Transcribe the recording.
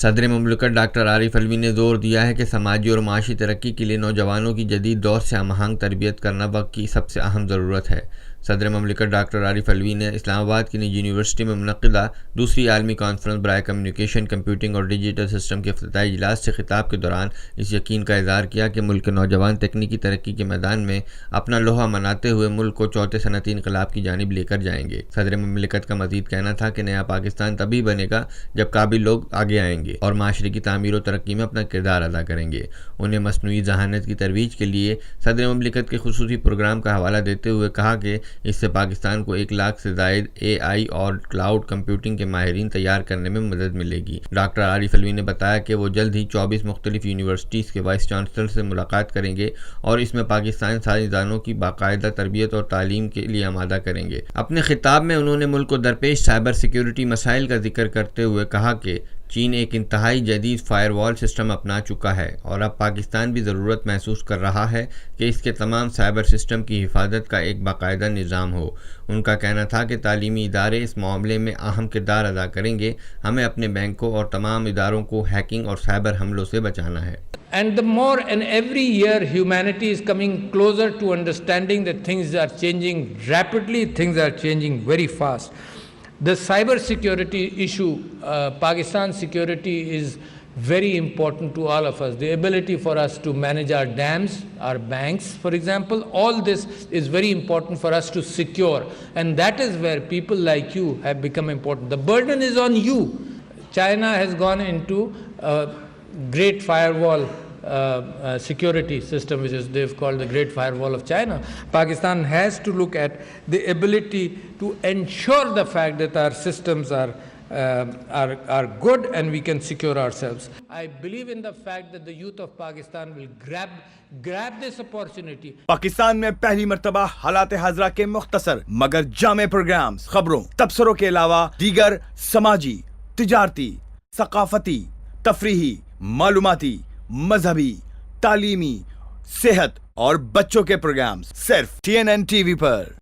सदर मुमलिकत डॉक्टर आरिफ अलवी ने जोर दिया है कि समाजी और माशी तरक्की के लिए नौजवानों की जदीद दौर से हमआहंग तरबियत करना वक्त की सबसे अहम ज़रूरत है। सदर मुमलिकत डॉक्टर आरिफ अलवी ने इस्लामाबाद की निजी यूनिवर्सिटी में मुनक़िदा दूसरी आलमी कॉन्फ्रेंस बराए कम्युनिकेशन, कंप्यूटिंग और डिजिटल सिस्टम के इफ्तिताही इजलास से खिताब के दौरान इस यकीन का इज़हार किया कि मुल्क के नौजवान तकनीकी तरक्की के मैदान में अपना लोहा मनाते हुए मुल्क को चौथे सनअती इनकलाब की जानिब लेकर जाएंगे। सदर मुमलिकत का मज़ीद कहना था कि नया पाकिस्तान तभी बनेगा जब काबिल लोग आगे आएंगे और माशरे की तामीर और तरक्की में अपना किरदार अदा करेंगे। उन्हें मसनूई ज़हानत की तरवीज के लिए सदर मुमलिकत के खुसूसी प्रोग्राम का हवाला देते हुए कहा कि इससे पाकिस्तान को 1 लाख से ज़ायद AI और क्लाउड कंप्यूटिंग के माहिरीन तैयार करने में मदद मिलेगी। डॉक्टर आरिफ अलवी ने बताया कि वो जल्द ही 24 मुख्तलिफ यूनिवर्सिटीज़ के वाइस चांसलर से मुलाकात करेंगे और इसमें पाकिस्तान साइंसदानों की बाकायदा तरबियत और तालीम के लिए आमादा करेंगे। अपने खिताब में उन्होंने मुल्क को दरपेश साइबर सिक्योरिटी मसाइल का जिक्र करते हुए कहा कि चीन एक इंतहाई जदीद फायरवॉल सिस्टम अपना चुका है और अब पाकिस्तान भी ज़रूरत महसूस कर रहा है कि इसके तमाम साइबर सिस्टम की हिफाजत का एक बाकायदा निज़ाम हो। उनका कहना था कि तालीमी इदारे इस मामले में अहम किरदार अदा करेंगे। हमें अपने बैंकों और तमाम इदारों को हैकिंग और साइबर हमलों से बचाना है। And the more and every year humanity is coming closer to understanding that things are changing rapidly, things are changing very fast. The cyber security issue, Pakistan security is very important to all of us. The ability for us to manage our dams, our banks, for example, all this is very important for us to secure. And that is where people like you have become important. The burden is on you. China has gone into great firewall security system, which is they've called the Great Firewall of China. Pakistan has to look at the ability to ensure the fact that our systems are good and we can secure ourselves. I believe in the fact that the youth of Pakistan will grab this opportunity. Pakistan में पहली मर्तबा हालात हाजरा के मुख्तसर मगर जामे programmes, खबरों, तबसरों के अलावा दीगर समाजी, तिजारती, सकाफती, तफरीही, मालूमाती, मजहबी, तालीमी, सेहत और बच्चों के प्रोग्राम्स सिर्फ TNN TV पर।